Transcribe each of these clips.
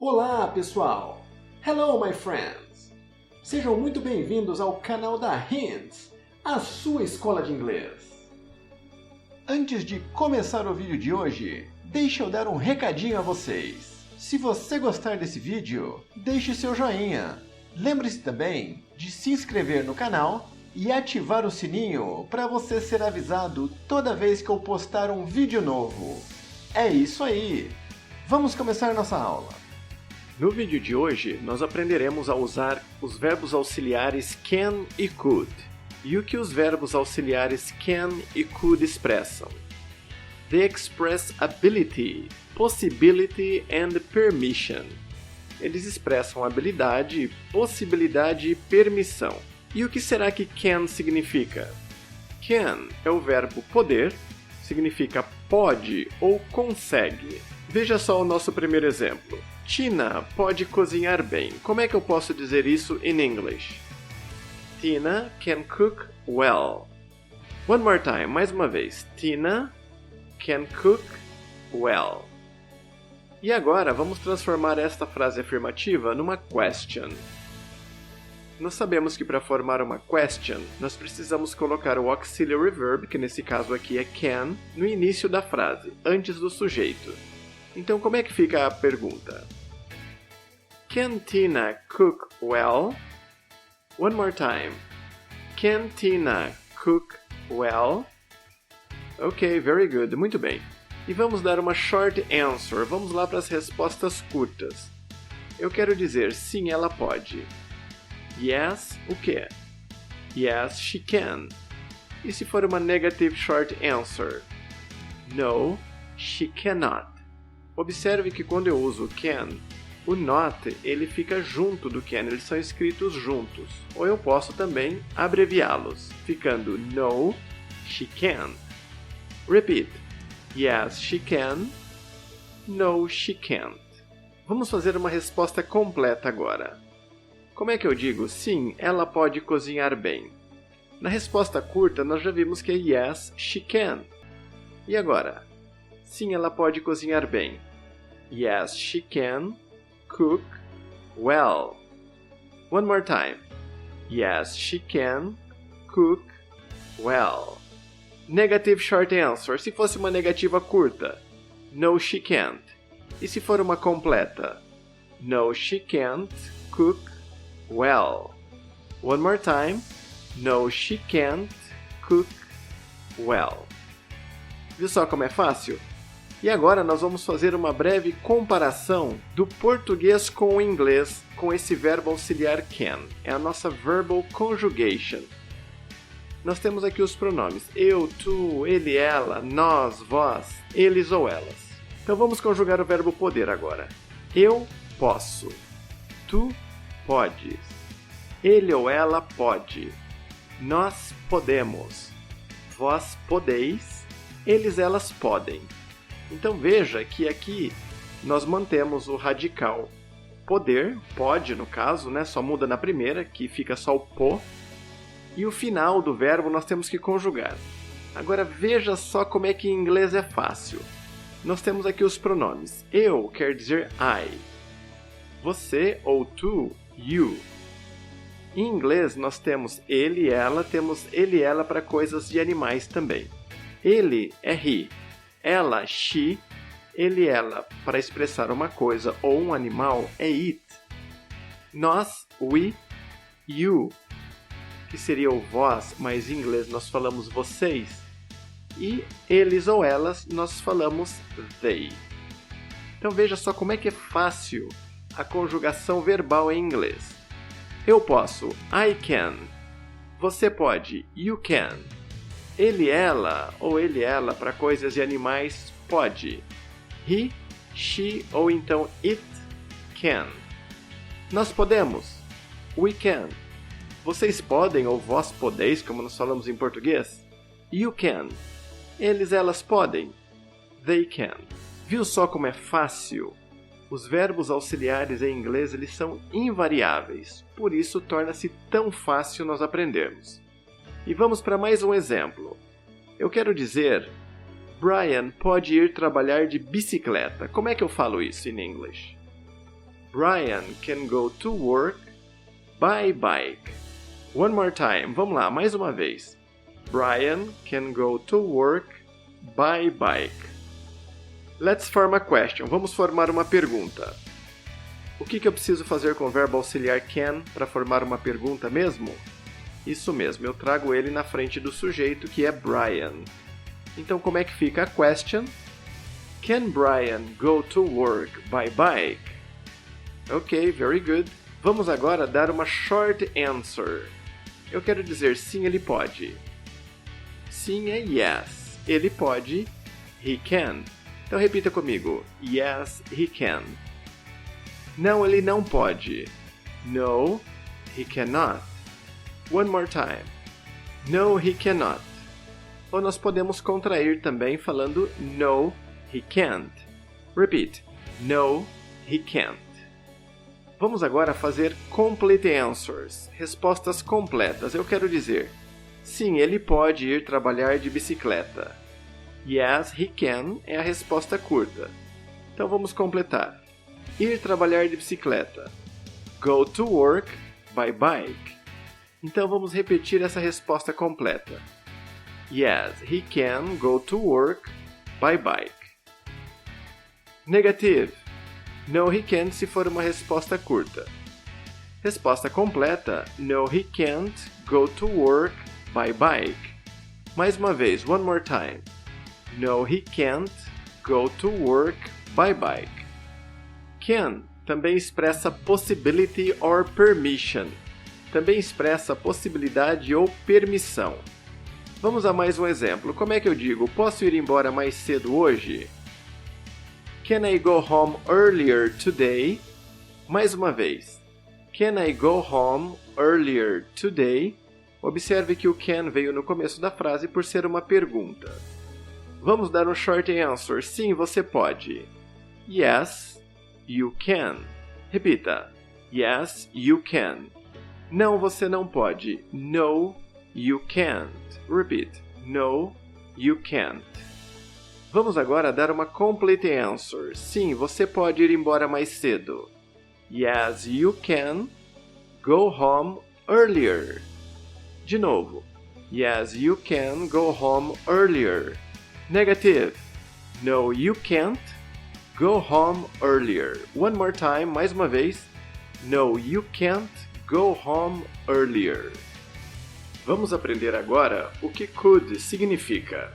Olá, pessoal! Hello, my friends! Sejam muito bem-vindos ao canal da Hints, a sua escola de inglês. Antes de começar o vídeo de hoje, deixe eu dar um recadinho a vocês. Se você gostar desse vídeo, deixe seu joinha. Lembre-se também de se inscrever no canal e ativar o sininho para você ser avisado toda vez que eu postar um vídeo novo. É isso aí! Vamos começar nossa aula. No vídeo de hoje, nós aprenderemos a usar os verbos auxiliares can e could. E o que os verbos auxiliares can e could expressam? They express ability, possibility and permission. Eles expressam habilidade, possibilidade e permissão. E o que será que can significa? Can é o verbo poder, significa pode ou consegue. Veja só o nosso primeiro exemplo. Tina pode cozinhar bem. Como é que eu posso dizer isso em inglês? Tina can cook well. One more time, mais uma vez. Tina can cook well. E agora vamos transformar esta frase afirmativa numa question. Nós sabemos que para formar uma question, nós precisamos colocar o auxiliary verb, que nesse caso aqui é can, no início da frase, antes do sujeito. Então, como é que fica a pergunta? Can Tina cook well? One more time. Can Tina cook well? Ok, very good. Muito bem. E vamos dar uma short answer. Vamos lá para as respostas curtas. Eu quero dizer sim, ela pode. Yes, o quê? Yes, she can. E se for uma negative short answer? No, she cannot. Observe que quando eu uso can, o not ele fica junto do can, eles são escritos juntos. Ou eu posso também abreviá-los, ficando no, she can. Repeat. Yes, she can. No, she can't. Vamos fazer uma resposta completa agora. Como é que eu digo sim, ela pode cozinhar bem? Na resposta curta, nós já vimos que é yes, she can. E agora? Sim, ela pode cozinhar bem. Yes, she can cook well. One more time. Yes, she can cook well. Negative short answer. Se fosse uma negativa curta. No, she can't. E se for uma completa? No, she can't cook well. One more time. No, she can't cook well. Viu só como é fácil? E agora nós vamos fazer uma breve comparação do português com o inglês com esse verbo auxiliar can. É a nossa verbal conjugation. Nós temos aqui os pronomes eu, tu, ele, ela, nós, vós, eles ou elas. Então vamos conjugar o verbo poder agora. Eu posso. Tu podes. Ele ou ela pode. Nós podemos. Vós podeis. Eles, elas podem. Então veja que aqui nós mantemos o radical poder, pode no caso, né? Só muda na primeira, que fica só o po. E o final do verbo nós temos que conjugar. Agora veja só como é que em inglês é fácil. Nós temos aqui os pronomes. Eu quer dizer I. Você ou tu, you. Em inglês nós temos ele e ela para coisas de animais também. Ele é he. Ela, she, ele, ela, para expressar uma coisa ou um animal, é it. Nós, we, you, que seria o vós, mas em inglês nós falamos vocês. E eles ou elas, nós falamos they. Então veja só como é que é fácil a conjugação verbal em inglês. Eu posso, I can. Você pode, you can. Ele, ela ou ele, ela para coisas e animais pode. He, she ou então it can. Nós podemos. We can. Vocês podem ou vós podeis, como nós falamos em português. You can. Eles, elas podem. They can. Viu só como é fácil? Os verbos auxiliares em inglês eles são invariáveis. Por isso torna-se tão fácil nós aprendermos. E vamos para mais um exemplo. Eu quero dizer, Brian pode ir trabalhar de bicicleta. Como é que eu falo isso em inglês? Brian can go to work by bike. One more time. Vamos lá, mais uma vez. Brian can go to work by bike. Let's form a question. Vamos formar uma pergunta. O que eu preciso fazer com o verbo auxiliar can para formar uma pergunta mesmo? Isso mesmo, eu trago ele na frente do sujeito, que é Brian. Então, como é que fica a question? Can Brian go to work by bike? Ok, very good. Vamos agora dar uma short answer. Eu quero dizer sim, ele pode. Sim é yes. Ele pode. He can. Então repita comigo. Yes, he can. Não, ele não pode. No, he cannot. One more time. No, he cannot. Ou nós podemos contrair também falando no, he can't. Repeat. No, he can't. Vamos agora fazer complete answers, respostas completas. Eu quero dizer, sim, ele pode ir trabalhar de bicicleta. Yes, he can é a resposta curta. Então vamos completar. Ir trabalhar de bicicleta. Go to work by bike. Então vamos repetir essa resposta completa. Yes, he can go to work by bike. Negative. No, he can't se for uma resposta curta. Resposta completa. No, he can't go to work by bike. Mais uma vez, one more time. No, he can't go to work by bike. Can também expressa possibility or permission. Também expressa possibilidade ou permissão. Vamos a mais um exemplo. Como é que eu digo? Posso ir embora mais cedo hoje? Can I go home earlier today? Mais uma vez. Can I go home earlier today? Observe que o can veio no começo da frase por ser uma pergunta. Vamos dar um short answer. Sim, você pode. Yes, you can. Repita. Yes, you can. Não, você não pode. No, you can't. Repeat. No, you can't. Vamos agora dar uma complete answer. Sim, você pode ir embora mais cedo. Yes, you can go home earlier. De novo. Yes, you can go home earlier. Negative. No, you can't go home earlier. One more time, mais uma vez. No, you can't go home earlier. Vamos aprender agora o que could significa.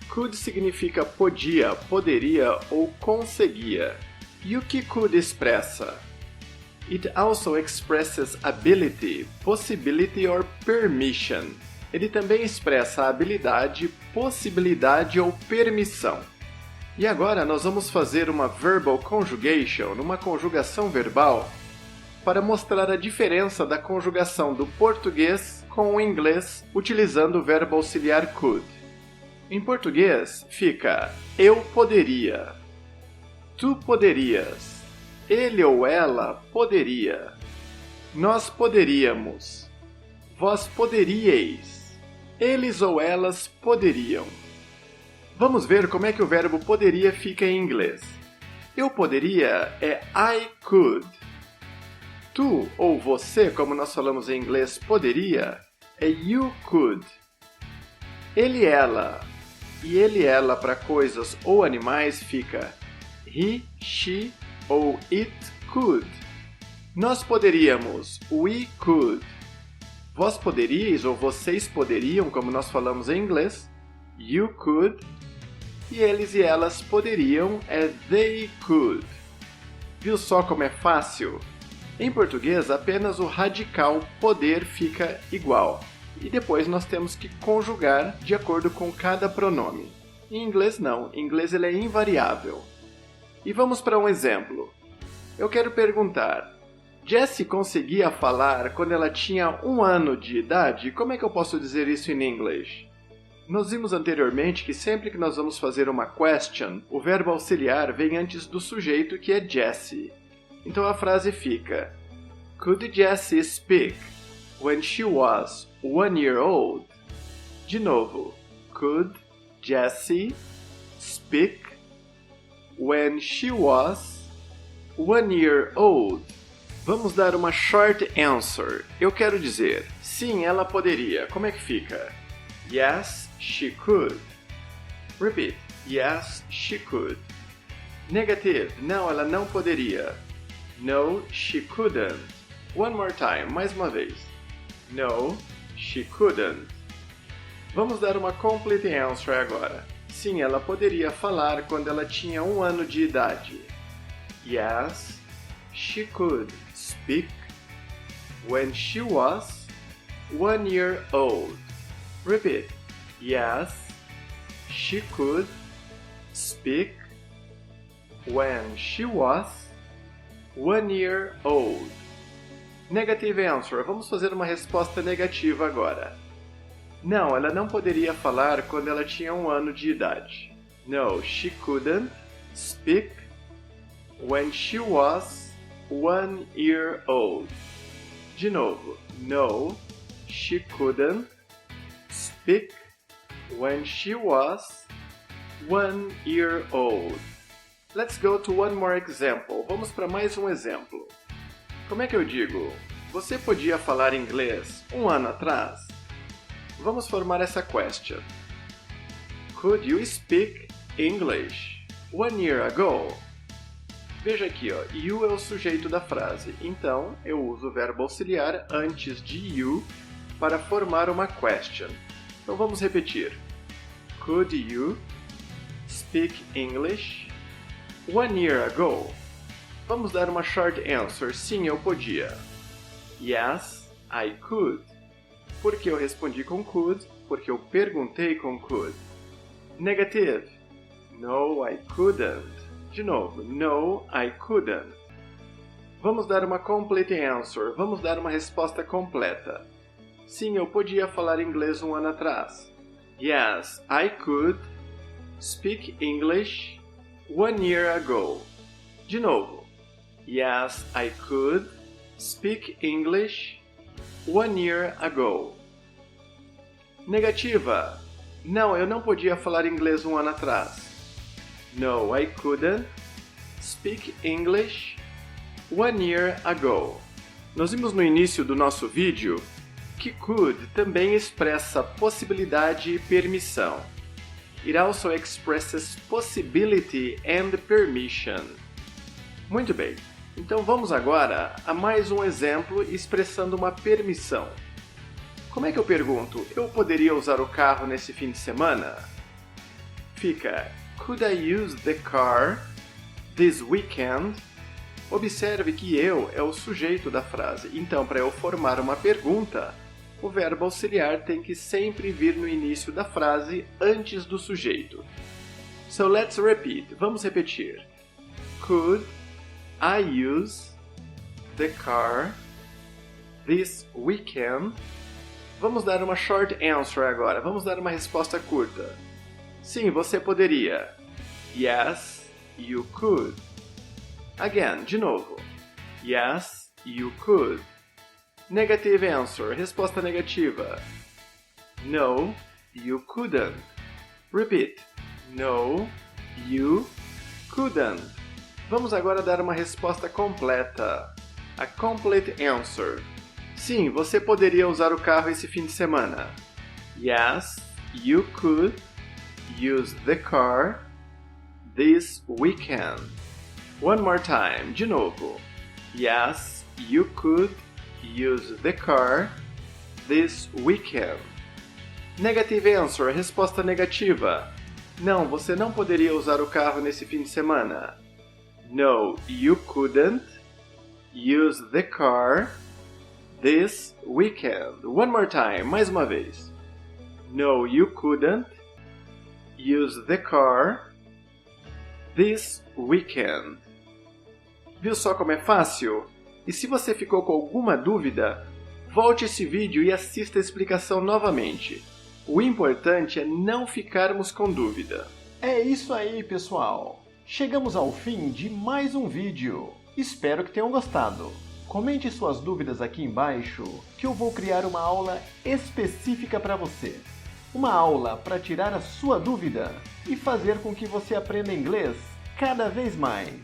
Could significa podia, poderia ou conseguia. E o que could expressa? It also expresses ability, possibility or permission. Ele também expressa habilidade, possibilidade ou permissão. E agora nós vamos fazer uma verbal conjugation, uma conjugação verbal, para mostrar a diferença da conjugação do português com o inglês utilizando o verbo auxiliar could. Em português fica eu poderia, tu poderias, ele ou ela poderia, nós poderíamos, vós poderíeis, eles ou elas poderiam. Vamos ver como é que o verbo poderia fica em inglês. Eu poderia é I could. Tu ou você, como nós falamos em inglês, poderia é you could. Ele, ela. E ele, ela para coisas ou animais fica he, she ou it could. Nós poderíamos, we could. Vós poderíeis ou vocês poderiam, como nós falamos em inglês, you could. E eles e elas poderiam é they could. Viu só como é fácil? Em português, apenas o radical poder fica igual. E depois nós temos que conjugar de acordo com cada pronome. Em inglês não, em inglês ele é invariável. E vamos para um exemplo. Eu quero perguntar, Jessie conseguia falar quando ela tinha 1 ano de idade? Como é que eu posso dizer isso em inglês? Nós vimos anteriormente que sempre que nós vamos fazer uma question, o verbo auxiliar vem antes do sujeito que é Jessie. Então a frase fica, Could Jessie speak when she was 1 year old? De novo, could Jessie speak when she was 1 year old. Vamos dar uma short answer. Eu quero dizer, sim, ela poderia. Como é que fica? Yes, she could. Repeat. Yes, she could. Negative. Não, ela não poderia. No, she couldn't. One more time. Mais uma vez. No, she couldn't. Vamos dar uma complete answer agora. Sim, ela poderia falar quando ela tinha 1 ano de idade. Yes, she could speak when she was 1 year old. Repeat. Yes, she could speak when she was 1 year old. Negative answer. Vamos fazer uma resposta negativa agora. Não, ela não poderia falar quando ela tinha 1 ano de idade. No, she couldn't speak when she was 1 year old. De novo. No, she couldn't speak when she was 1 year old. Let's go to one more example. Vamos para mais um exemplo. Como é que eu digo? Você podia falar inglês 1 ano atrás? Vamos formar essa question. Could you speak English 1 year ago? Veja aqui, ó, you é o sujeito da frase, então eu uso o verbo auxiliar antes de you para formar uma question. Então vamos repetir. Could you speak English 1 year ago? Vamos dar uma short answer. Sim, eu podia. Yes, I could. Por que eu respondi com could? Porque eu perguntei com could. Negative. No, I couldn't. De novo. No, I couldn't. Vamos dar uma complete answer. Vamos dar uma resposta completa. Sim, eu podia falar inglês 1 ano atrás. Yes, I could speak English 1 year ago. De novo. Yes, I could speak English 1 year ago. Negativa. Não, eu não podia falar inglês 1 ano atrás. No, I couldn't speak English 1 year ago. Nós vimos no início do nosso vídeo que could também expressa possibilidade e permissão. It also expresses possibility and permission. Muito bem. Então vamos agora a mais um exemplo expressando uma permissão. Como é que eu pergunto? Eu poderia usar o carro nesse fim de semana? Fica, could I use the car this weekend? Observe que eu é o sujeito da frase. Então, para eu formar uma pergunta, o verbo auxiliar tem que sempre vir no início da frase antes do sujeito. So let's repeat. Vamos repetir. Could I use the car this weekend? Vamos dar uma short answer agora. Vamos dar uma resposta curta. Sim, você poderia. Yes, you could. Again, de novo. Yes, you could. Negative answer. Resposta negativa. No, you couldn't. Repeat. No, you couldn't. Vamos agora dar uma resposta completa. A complete answer. Sim, você poderia usar o carro esse fim de semana. Yes, you could use the car this weekend. One more time, de novo. Yes, you could use the car this weekend. Negative answer, resposta negativa. Não, você não poderia usar o carro nesse fim de semana. No, you couldn't use the car this weekend. One more time, mais uma vez. No, you couldn't use the car this weekend. Viu só como é fácil? E se você ficou com alguma dúvida, volte esse vídeo e assista a explicação novamente. O importante é não ficarmos com dúvida. É isso aí, pessoal! Chegamos ao fim de mais um vídeo. Espero que tenham gostado. Comente suas dúvidas aqui embaixo, que eu vou criar uma aula específica para você. Uma aula para tirar a sua dúvida e fazer com que você aprenda inglês cada vez mais.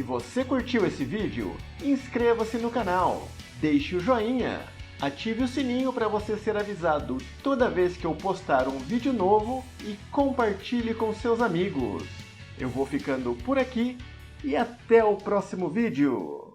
Se você curtiu esse vídeo, inscreva-se no canal, deixe o joinha, ative o sininho para você ser avisado toda vez que eu postar um vídeo novo e compartilhe com seus amigos. Eu vou ficando por aqui e até o próximo vídeo!